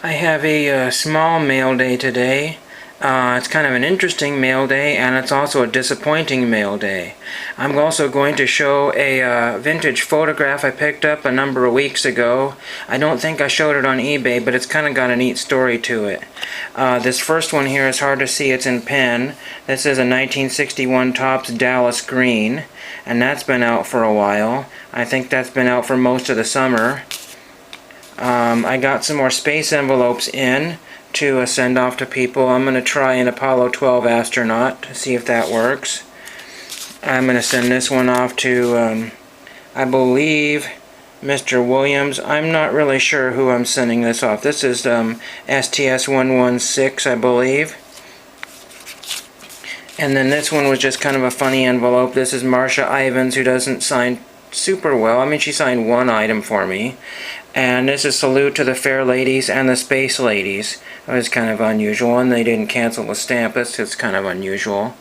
I have a small mail day today. It's kind of an interesting mail day, and it's also a disappointing mail day. I'm also going to show a vintage photograph I picked up a number of weeks ago. I don't think I showed it on eBay, but it's kind of got a neat story to it. This first one here is hard to see. It's in pen. This is a 1961 Topps Dallas Green, and that's been out for a while. I think that's been out for most of the summer. I got some more space envelopes in to send off to people. I'm going to try an Apollo 12 astronaut to see if that works. I'm going to send this one off to, I believe, Mr. Williams. I'm not really sure who I'm sending this off. This is STS-116, I believe. And then this one was just kind of a funny envelope. This is Marcia Ivins, who doesn't sign super well. I mean, she signed one item for me. And this is Salute to the Fair Ladies and the Space Ladies. That was kind of unusual, and they didn't cancel the stamp. That's just kind of unusual.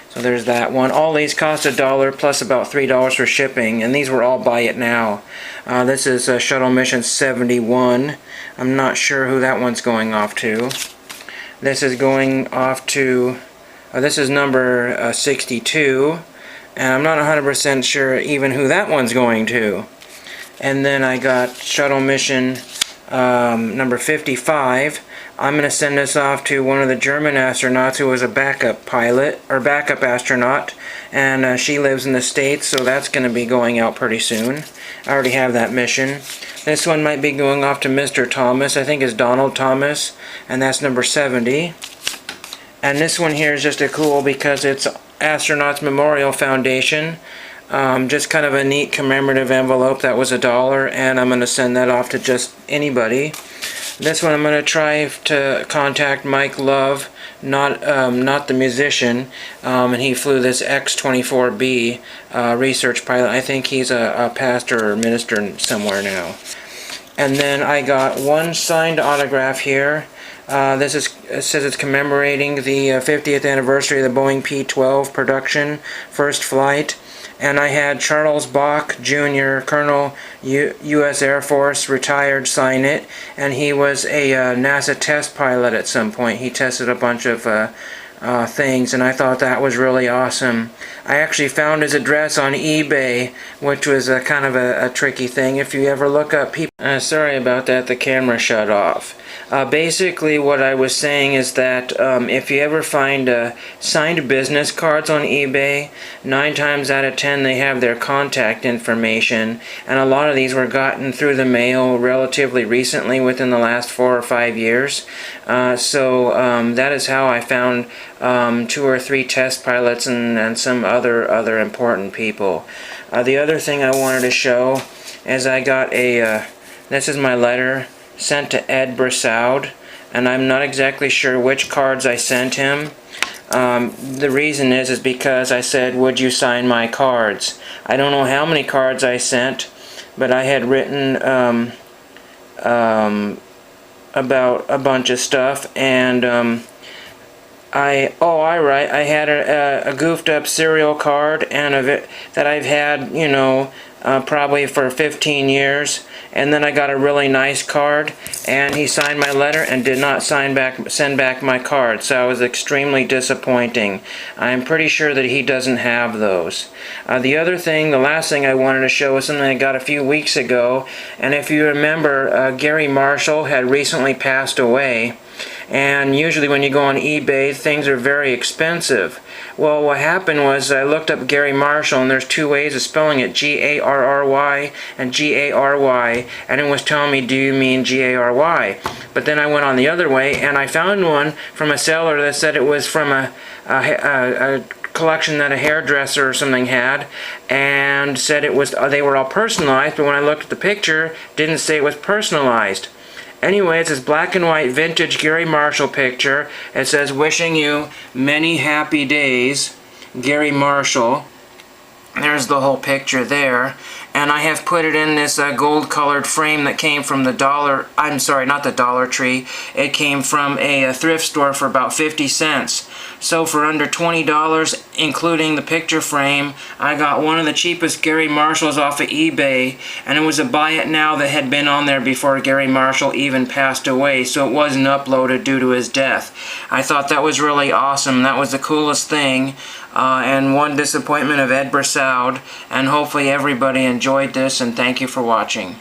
So there's that one. All these cost $1 plus about $3 for shipping, and these were all buy it now. This is Shuttle Mission 71. I'm not sure who that one's going off to. This is going off to, this is number 62, and I'm not 100% sure even who that one's going to. And then I got Shuttle Mission number 55. I'm going to send this off to one of the German astronauts who was a backup pilot, or backup astronaut, and she lives in the States, so that's going to be going out pretty soon. I already have that mission. This one might be going off to Mr. Thomas. I think it's Donald Thomas, and that's number 70. And this one here is just a cool because it's Astronauts Memorial Foundation. Just kind of a neat commemorative envelope. That was $1, and I'm going to send that off to just anybody. This one I'm going to try to contact Mike Love, not the musician, and he flew this X-24B research pilot. I think he's a pastor or minister somewhere now. And then I got one signed autograph here. It says it's commemorating the 50th anniversary of the Boeing P-12 production first flight. And I had Charles Bach Jr., Colonel U.S. Air Force, retired, sign it. And he was a NASA test pilot at some point. He tested a bunch of things, and I thought that was really awesome. I actually found his address on eBay, which was kind of a tricky thing. If you ever look up people... sorry about that, the camera shut off. Basically what I was saying is that if you ever find signed business cards on eBay, 9 times out of 10 they have their contact information, and a lot of these were gotten through the mail relatively recently, within the last 4 or 5 years. So that is how I found 2 or 3 test pilots and some other important people. The other thing I wanted to show is I got this is my letter sent to Ed Brissoud, and I'm not exactly sure which cards I sent him. The reason is because I said, would you sign my cards? I don't know how many cards I sent, but I had written about a bunch of stuff, and I had a goofed up serial card and that I've had, you know, probably for 15 years, and then I got a really nice card, and he signed my letter and did not send back my card, so I was extremely disappointing. I'm pretty sure that he doesn't have those. The last thing I wanted to show is something I got a few weeks ago, and if you remember, Gary Marshall had recently passed away. And usually when you go on eBay, things are very expensive. Well, what happened was I looked up Gary Marshall, and there's 2 ways of spelling it, G-A-R-R-Y and G-A-R-Y, and it was telling me, do you mean G-A-R-Y? But then I went on the other way, and I found one from a seller that said it was from a collection that a hairdresser or something had, and said it was they were all personalized, but when I looked at the picture, it didn't say it was personalized. Anyway, it's this black and white vintage Gary Marshall picture. It says, wishing you many happy days, Gary Marshall. There's the whole picture there. and I have put it in this gold colored frame that came from the not the Dollar Tree. It came from a thrift store for about 50 cents. So for under $20, including the picture frame, I got one of the cheapest Gary Marshalls off of eBay, and it was a buy it now that had been on there before Gary Marshall even passed away, so it wasn't uploaded due to his death. I thought that was really awesome. That was the coolest thing, and one disappointment of Ed Brissoud, and hopefully everybody enjoyed this, and thank you for watching.